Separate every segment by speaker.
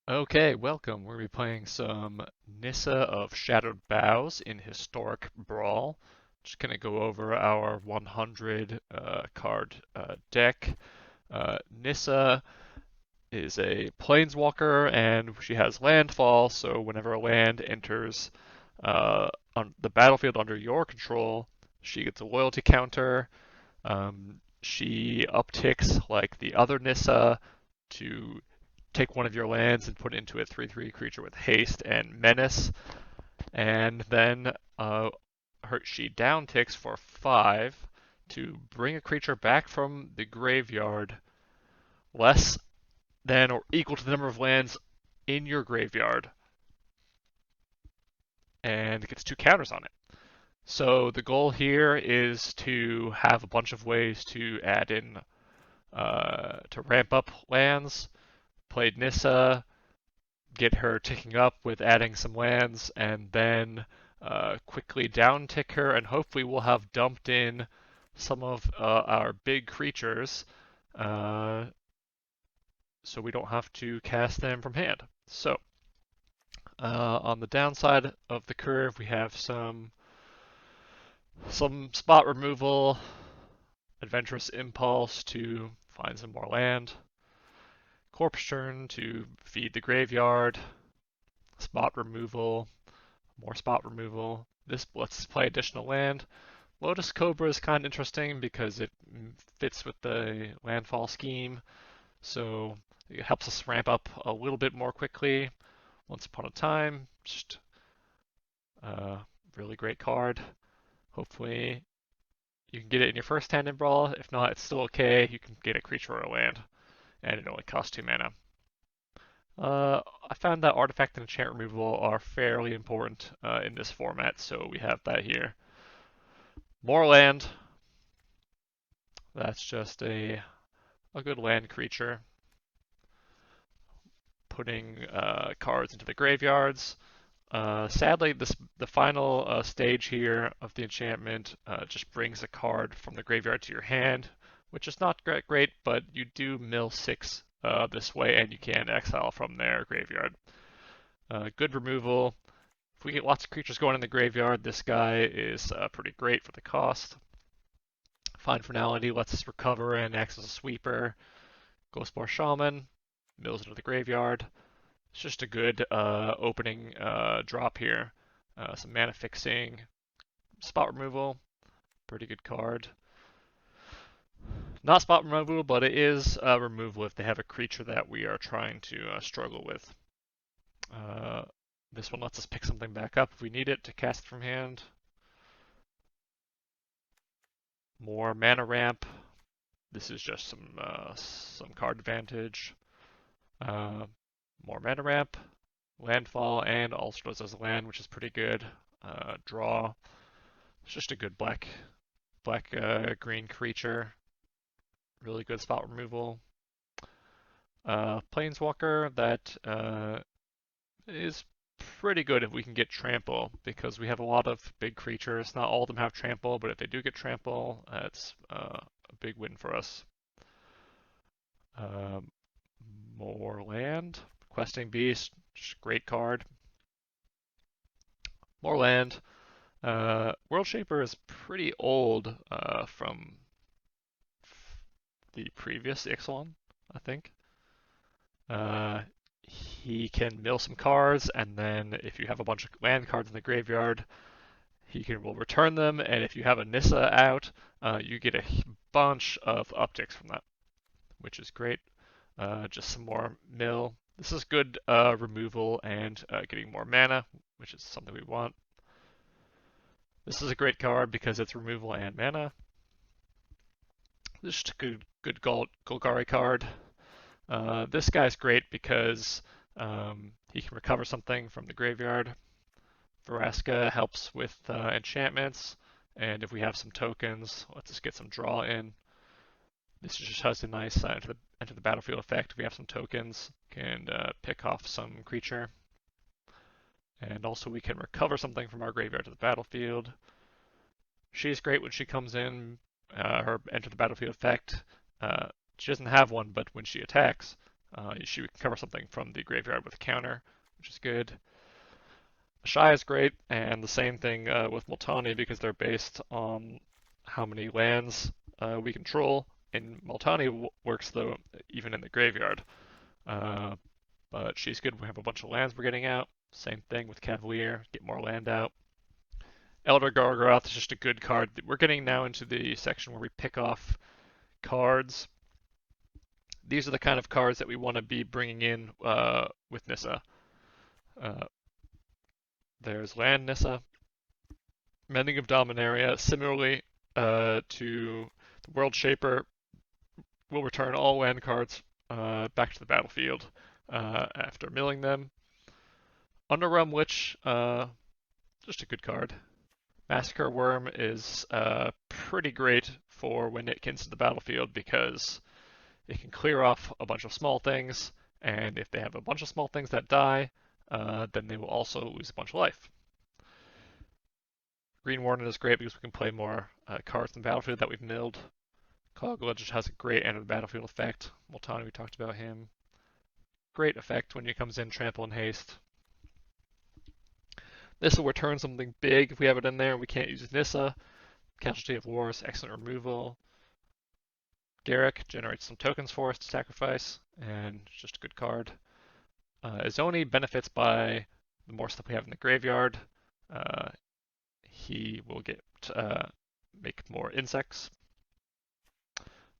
Speaker 1: Okay, welcome. We're going to be playing some Nissa of Shadowed Boughs in Historic Brawl. Just going to go over our 100 card deck. Nissa is a planeswalker and she has landfall, so whenever a land enters on the battlefield under your control, she gets a loyalty counter. She upticks like the other Nissa to take one of your lands and put it into a 3/3 creature with haste and menace, and then she downticks for 5 to bring a creature back from the graveyard less than or equal to the number of lands in your graveyard, and gets 2 counters on it. So the goal here is to have a bunch of ways to add in to ramp up lands. Played Nissa, get her ticking up with adding some lands, and then quickly down tick her, and hopefully we'll have dumped in some of our big creatures uh, so we don't have to cast them from hand. So on the downside of the curve, we have some spot removal, adventurous impulse to find some more land, corpse churn to feed the graveyard, spot removal, more spot removal. This lets us play additional land. Lotus Cobra is kind of interesting because it fits with the landfall scheme, so it helps us ramp up a little bit more quickly. Once Upon a Time, just a really great card. Hopefully you can get it in your first hand in Brawl. If not, it's still okay. You can get a creature or a land, and it only costs 2 mana. I found that artifact and enchant removal are fairly important in this format, so we have that here. More land. That's just a good land creature. Putting cards into the graveyards. Sadly, the final stage here of the enchantment just brings a card from the graveyard to your hand, which is not great, but you do mill 6 this way, and you can exile from their graveyard. Good removal. If we get lots of creatures going in the graveyard, this guy is pretty great for the cost. Find Finality lets us recover and acts as a sweeper. Glowspore Shaman mills into the graveyard. It's just a good opening drop here. Some mana fixing, spot removal, pretty good card. Not spot removal, but it is removal if they have a creature that we are trying to struggle with. This one lets us pick something back up if we need it to cast from hand. More mana ramp. This is just some card advantage. More mana ramp, landfall, and also does as a land, which is pretty good. Draw. It's just a good black green creature. Really good spot removal. Planeswalker that is pretty good if we can get trample, because we have a lot of big creatures. Not all of them have trample, but if they do get trample, that's a big win for us. More land. Questing Beast, just great card. More land. World Shaper is pretty old from the previous Ixalan, I think. He can mill some cards, and then if you have a bunch of land cards in the graveyard, will return them, and if you have a Nissa out, you get a bunch of upticks from that, which is great. Just some more mill. This is good removal and getting more mana, which is something we want. This is a great card because it's removal and mana. This is a good golgari card. This guy's great because he can recover something from the graveyard. Vraska helps with enchantments, and if we have some tokens, lets us get some draw in. This just has a nice enter the battlefield effect. If we have some tokens, can pick off some creature. And also we can recover something from our graveyard to the battlefield. She's great when she comes in. Her enter the battlefield effect. She doesn't have one, but when she attacks, She can cover something from the graveyard with a counter, which is good. Shy is great, and the same thing with Multani because they're based on how many lands we control. And Multani works though even in the graveyard, but she's good. We have a bunch of lands we're getting out. Same thing with Cavalier, get more land out. Elder Gargoth is just a good card. We're getting now into the section where we pick off cards. These are the kind of cards that we want to be bringing in with Nissa. There's Land Nissa, Mending of Dominaria. Similarly to the World Shaper, will return all land cards back to the battlefield after milling them. Underrealm Witch, just a good card. Massacre Worm is pretty great for when it gets to the battlefield because it can clear off a bunch of small things, and if they have a bunch of small things that die, then they will also lose a bunch of life. Green Warden is great because we can play more cards in the battlefield that we've milled. Kogla just has a great end of the battlefield effect. Multani, we talked about him. Great effect when he comes in, trample and haste. This will return something big if we have it in there. We can't use Nissa. Casualty of War is excellent removal. Garruk generates some tokens for us to sacrifice, and it's just a good card. Izoni benefits by the more stuff we have in the graveyard. He will get make more insects.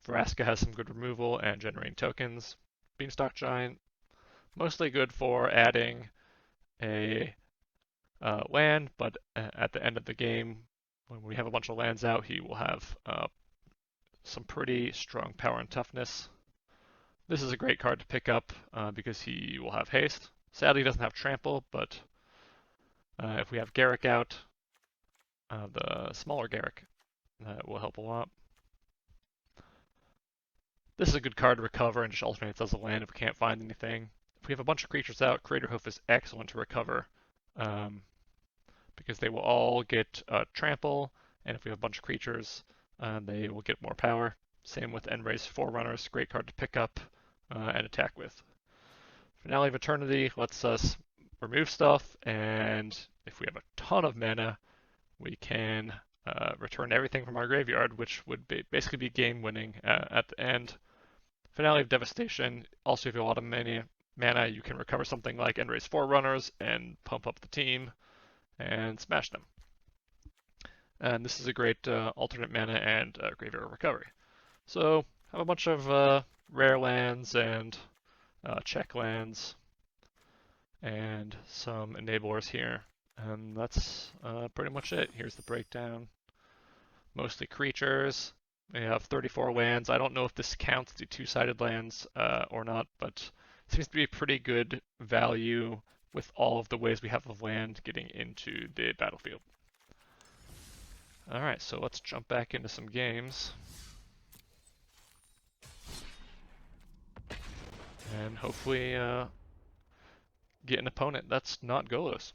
Speaker 1: Vraska has some good removal and generating tokens. Beanstalk Giant, mostly good for adding a land, but at the end of the game, when we have a bunch of lands out, he will have some pretty strong power and toughness. This is a great card to pick up because he will have haste. Sadly, he doesn't have trample, but if we have Garruk out, the smaller Garruk, that will help a lot. This is a good card to recover and just alternates as a land if we can't find anything. If we have a bunch of creatures out, Craterhoof is excellent to recover because they will all get trample, and if we have a bunch of creatures, they will get more power. Same with Enray's Forerunners, great card to pick up and attack with. Finale of Eternity lets us remove stuff, and if we have a ton of mana, we can return everything from our graveyard, which would basically be game winning at the end. Finale of Devastation, also if you have a lot of mana, you can recover something like Enray's Forerunners and pump up the team and smash them. And this is a great alternate mana and graveyard recovery. So have a bunch of rare lands and check lands and some enablers here. And that's pretty much it. Here's the breakdown. Mostly creatures. We have 34 lands. I don't know if this counts the two-sided lands or not, but it seems to be a pretty good value with all of the ways we have of land getting into the battlefield. Alright, so let's jump back into some games. And hopefully get an opponent that's not Golos.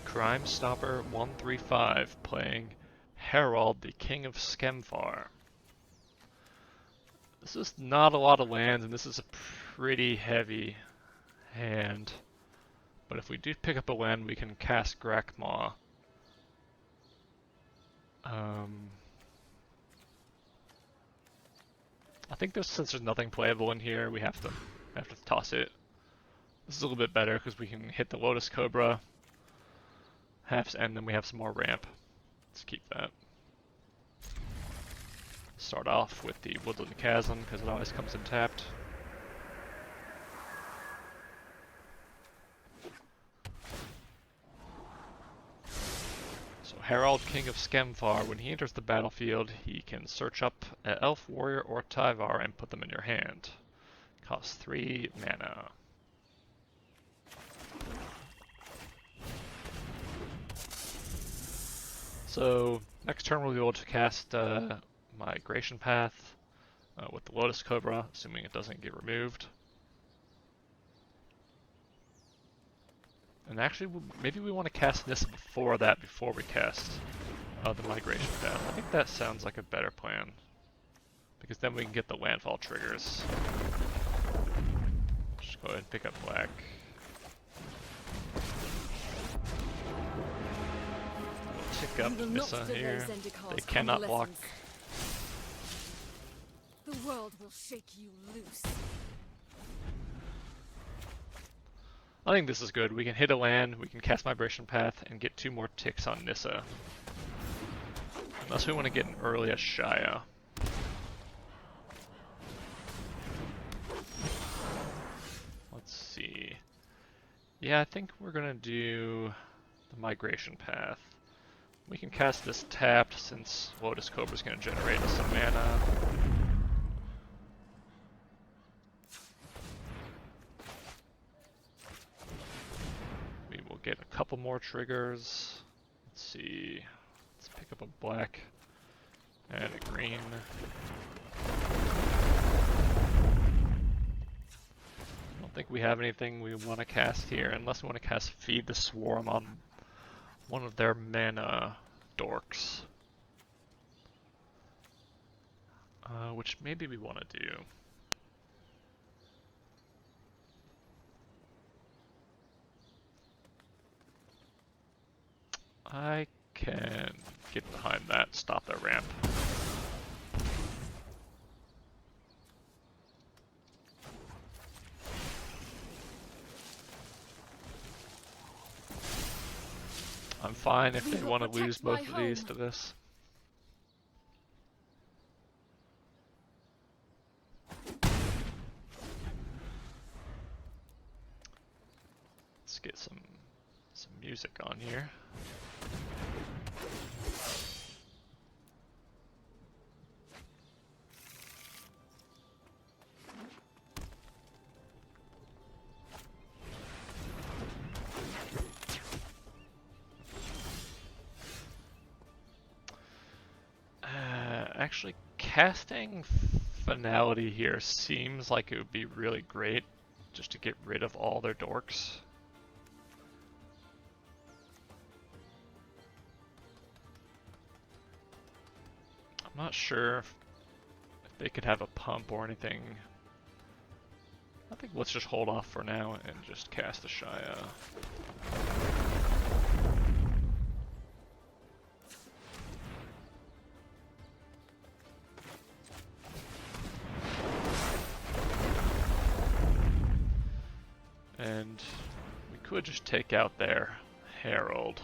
Speaker 1: Crime Stopper 135 playing Harald, the King of Skemfar. This is not a lot of lands, and this is a pretty heavy hand. But if we do pick up a land, we can cast Yawgmoth. I think since there's nothing playable in here, we have to toss it. This is a little bit better because we can hit the Lotus Cobra. And then we have some more ramp. Let's keep that. Start off with the Woodland Chasm because it always comes in tapped. So Harald, King of Skemfar, when he enters the battlefield, he can search up an Elf, Warrior, or Tyvar and put them in your hand. Costs 3 mana. So next turn we'll be able to cast Migration Path with the Lotus Cobra, assuming it doesn't get removed. And actually, maybe we want to cast Nissa before that, before we cast the Migration Path. I think that sounds like a better plan. Because then we can get the landfall triggers. Just go ahead and pick up black. We'll tick up Nissa here. They cannot block.
Speaker 2: The world will shake you loose.
Speaker 1: I think this is good. We can hit a land, we can cast Migration Path, and get 2 more ticks on Nissa. Unless we want to get an early Ashaya. Let's see. Yeah, I think we're gonna do the Migration Path. We can cast this tapped since Lotus Cobra's gonna generate us some mana. We will get a couple more triggers. Let's see. Let's pick up a black and a green. I don't think we have anything we want to cast here, unless we want to cast Feed the Swarm on one of their mana dorks. Which maybe we want to do. I can get behind that, stop their ramp. I'm fine if they want to lose both of these to this. Let's get some music on here. Actually, casting Finality here seems like it would be really great just to get rid of all their dorks. I'm not sure if they could have a pump or anything. I think let's just hold off for now and just cast a Shaya. And we could just take out their Harald.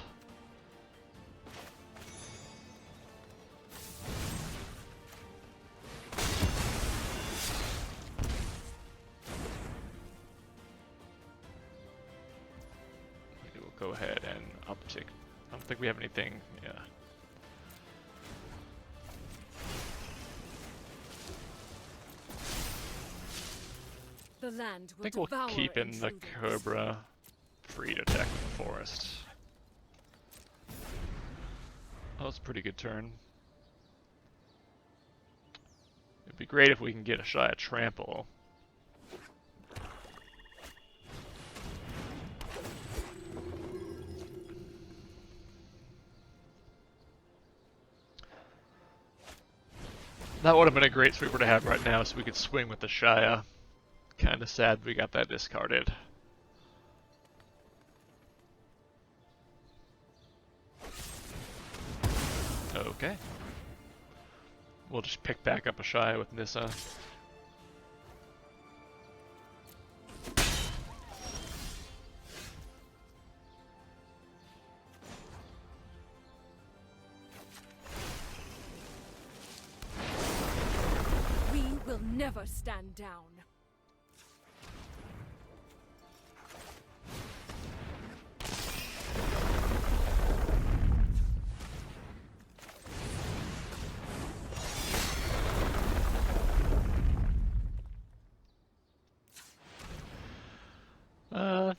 Speaker 1: Maybe we'll go ahead and uptick. I don't think we have anything, yeah.
Speaker 2: The land will
Speaker 1: I think we'll keep in the Cobra free to attack the forest. That was a pretty good turn. It'd be great if we can get a Shaya Trample. That would have been a great sweeper to have right now so we could swing with the Shaya. Kinda sad we got that discarded. Okay. We'll just pick back up a Shaya with Nissa.
Speaker 2: We will never stand down.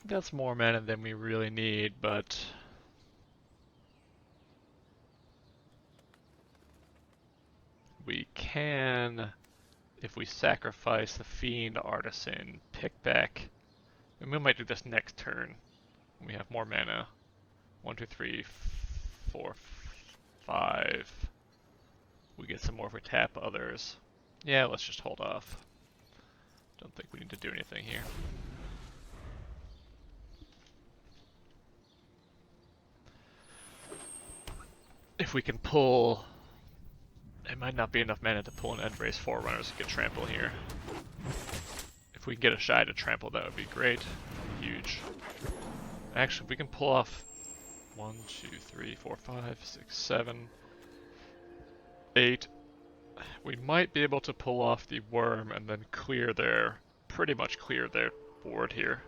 Speaker 1: That's more mana than we really need, but we can, if we sacrifice the Fiend Artisan, pick back, and we might do this next turn, We have more mana. 1, 2, 3, 4, 5. We get some more if we tap others. Yeah, let's just hold off. Don't think we need to do anything here. If we can pull... It might not be enough mana to pull an End Race Forerunners and get Trample here. If we can get a Shy to Trample, that would be great. Huge. Actually, if we can pull off 1, 2, 3, 4, 5, 6, 7, 8. We might be able to pull off the Worm and then clear their... pretty much clear their board here.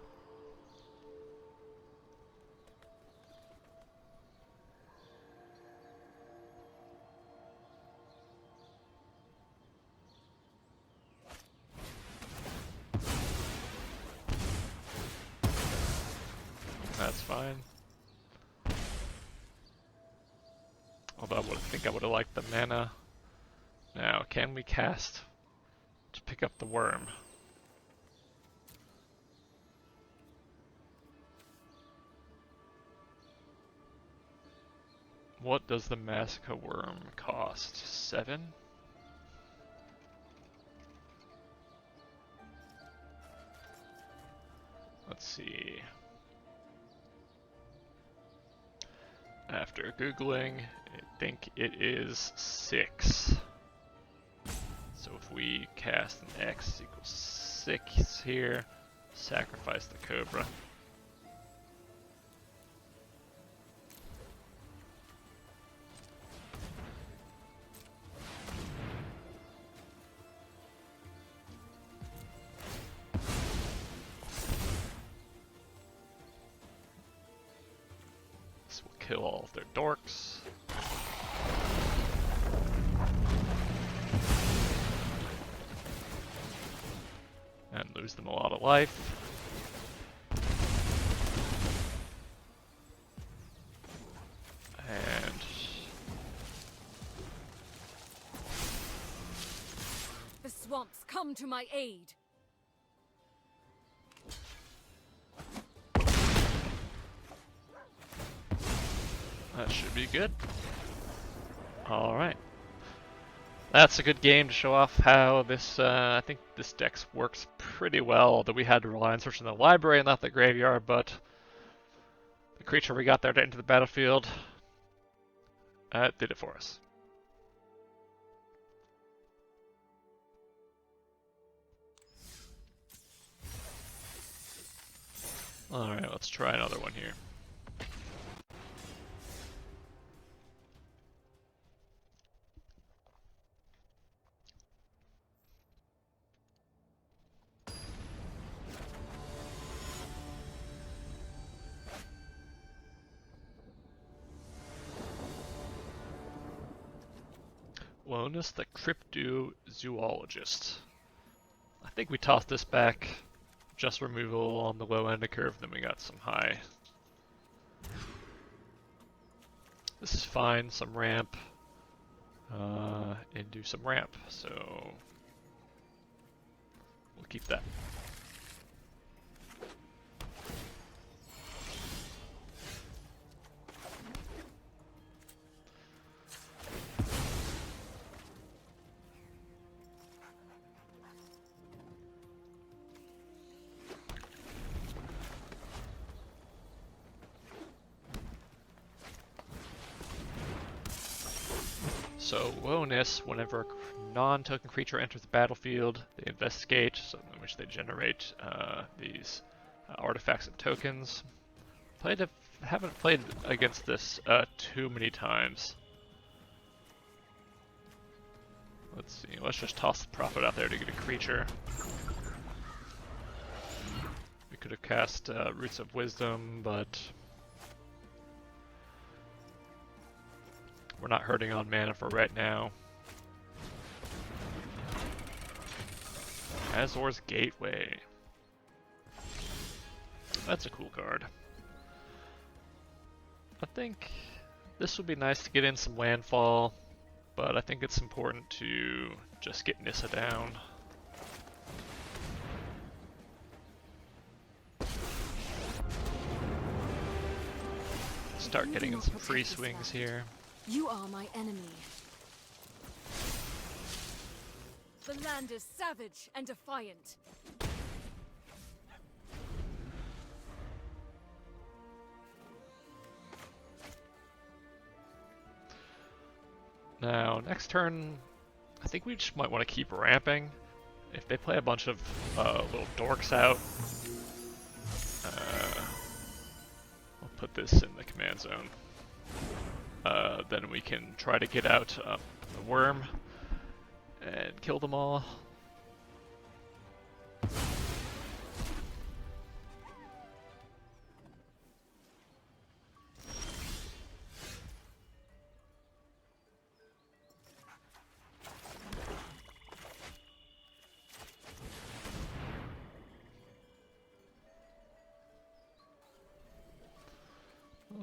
Speaker 1: That's fine. Although I think I would have liked the mana. Now, can we cast to pick up the Worm? What does the Massacre Worm cost? 7? Let's see. After Googling, I think it is 6. So if we cast an X equals 6 here, sacrifice the Cobra. This will kill all of their dorks. And lose them a lot of life. And
Speaker 2: The swamps come to my aid.
Speaker 1: that should be good. Alright. That's a good game to show off how this, I think this deck works pretty well, although we had to rely on searching the library and not the graveyard, but the creature we got there to enter the battlefield did it for us. Alright, let's try another one here. Lonis the Cryptozoologist. I think we tossed this back. Just removal on the low end of curve, then we got some high. This is fine, some ramp. And do some ramp, so we'll keep that. So Lonis, whenever a non-token creature enters the battlefield, they investigate, so in which they generate these artifacts and tokens. Haven't played against this too many times. Let's see, let's just toss the Prophet out there to get a creature. We could have cast Roots of Wisdom, but we're not hurting on mana for right now. Azor's Gateway. That's a cool card. I think this would be nice to get in some landfall, but I think it's important to just get Nissa down. start
Speaker 2: You
Speaker 1: getting
Speaker 2: do
Speaker 1: in
Speaker 2: not
Speaker 1: some
Speaker 2: protect
Speaker 1: free
Speaker 2: this
Speaker 1: swings
Speaker 2: land.
Speaker 1: here.
Speaker 2: You are my enemy. The land is savage and defiant.
Speaker 1: Now, next turn, I think we just might want to keep ramping. If they play a bunch of little dorks out, I'll put this in the command zone. Then we can try to get out the worm and kill them all.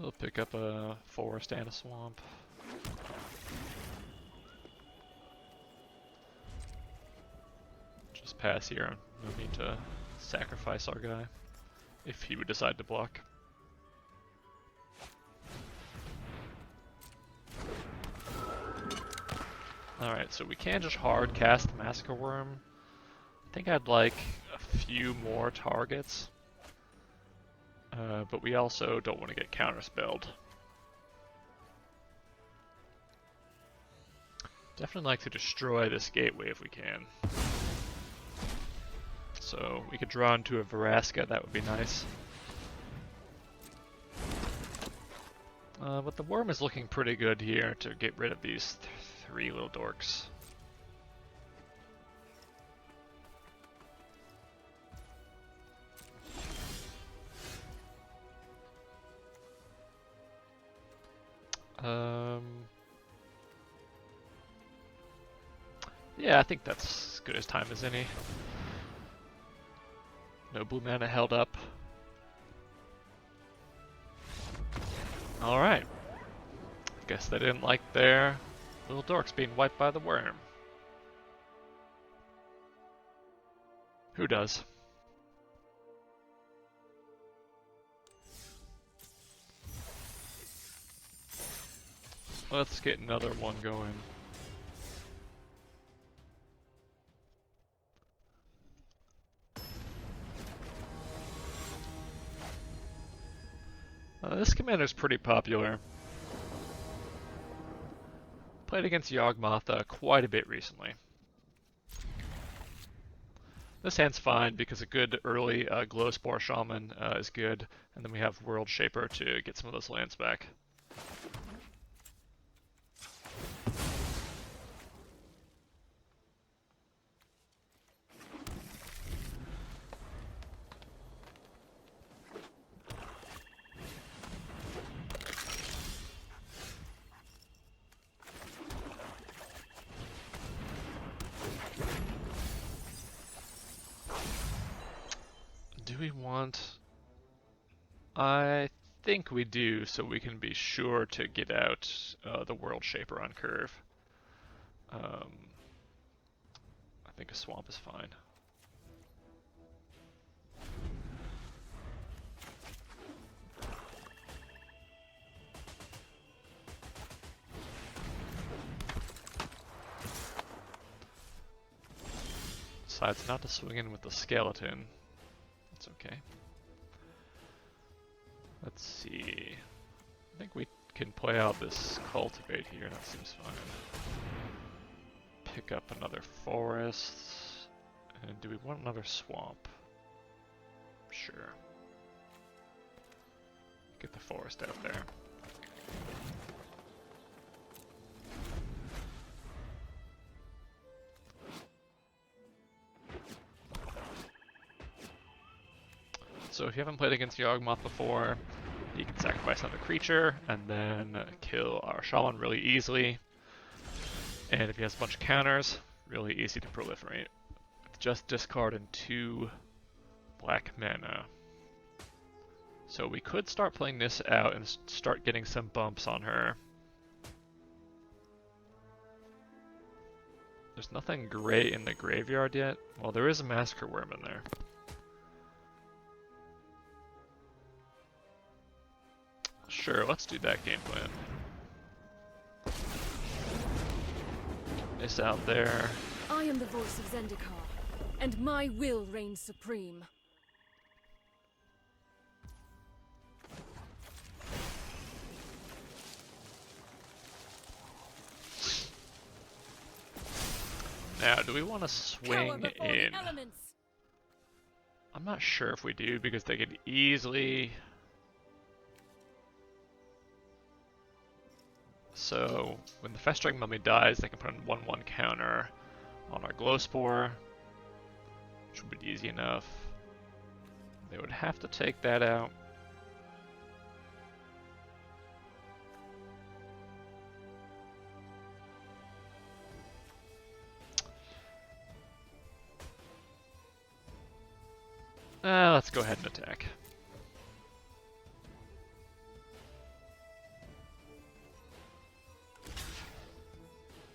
Speaker 1: We'll pick up a forest and a swamp. Just pass here. No need to sacrifice our guy if he would decide to block. Alright, so we can just hard cast the Massacre Worm. I think I'd like a few more targets. But we also don't want to get counterspelled. Definitely like to destroy this gateway if we can. So we could draw into a Vraska, that would be nice. But the worm is looking pretty good here to get rid of these three little dorks. Yeah, I think that's as good as time as any. No blue mana held up. Alright. Guess they didn't like their little dorks being wiped by the worm. Who does? Let's get another one going. This commander's pretty popular. Played against Yawgmoth quite a bit recently. This hand's fine because a good early Glowspore Shaman is good, and then we have World Shaper to get some of those lands back. Do we want... I think we do, so we can be sure to get out the World Shaper on curve. I think a swamp is fine. Decides not to swing in with the skeleton. That's okay. Let's see. I think we can play out this cultivate here. That seems fine. Pick up another forest. And do we want another swamp? Sure. Get the forest out there. So if you haven't played against Yawgmoth before, you can sacrifice another creature and then kill our Shaman really easily. And if he has a bunch of counters, really easy to proliferate. Just discarding 2 black mana. So we could start playing this out and start getting some bumps on her. There's nothing great in the graveyard yet. Well, there is a Massacre Worm in there. Sure, let's do that game plan. It's out there.
Speaker 2: I am the voice of Zendikar, and my will reigns supreme.
Speaker 1: Now, do we want to swing
Speaker 2: Cower before
Speaker 1: in?
Speaker 2: the elements.
Speaker 1: I'm not sure if we do, because they could easily... So, when the Festering Mummy dies, they can put a 1/1 counter on our Glowspore, which would be easy enough. They would have to take that out. Let's go ahead and attack.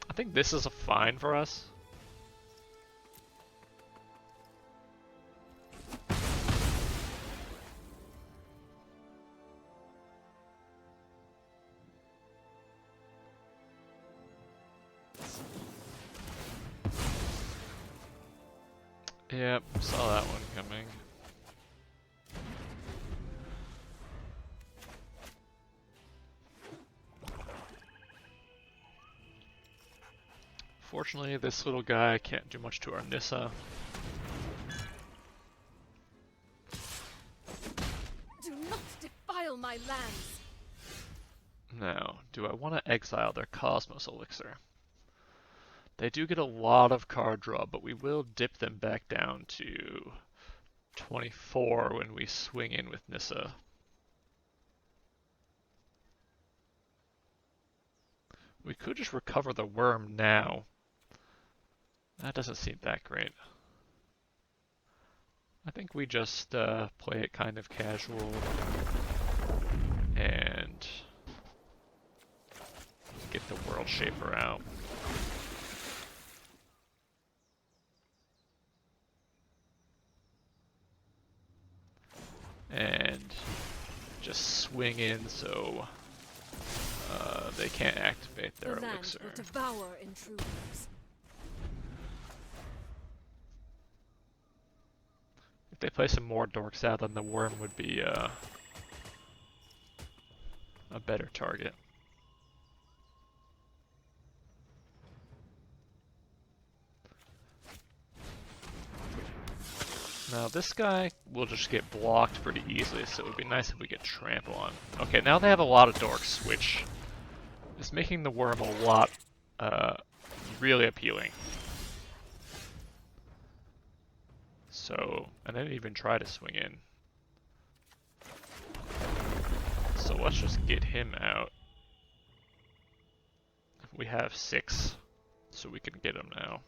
Speaker 1: I think this is a fine for us. Yep, saw that one coming. Fortunately, this little guy can't do much to our Nissa.
Speaker 2: Do not defile my lands.
Speaker 1: Now, do I want to exile their Cosmos Elixir? They do get a lot of card draw, but we will dip them back down to 24 when we swing in with Nissa. We could just recover the worm now. That doesn't seem that great. I think we just play it kind of casual and get the World Shaper out. And just swing in so they can't activate their
Speaker 2: The land
Speaker 1: elixir.
Speaker 2: will devour intruders.
Speaker 1: If they play some more dorks out, then the worm would be a better target. Now this guy will just get blocked pretty easily, so it would be nice if we get trample on. Okay, now they have a lot of dorks, which is making the worm a lot really appealing. So, and I didn't even try to swing in. So let's just get him out. We have 6, so we can get him now.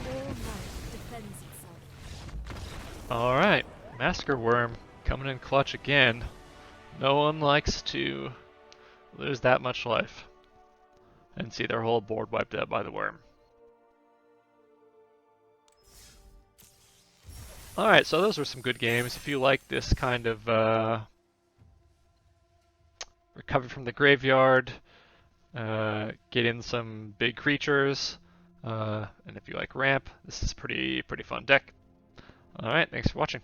Speaker 2: All life defends itself.
Speaker 1: Alright, Masker Worm coming in clutch again. No one likes to lose that much life and see their whole board wiped out by the worm. Alright, so those were some good games. If you like this kind of recover from the graveyard, get in some big creatures, and if you like ramp, this is pretty fun deck. Alright, thanks for watching.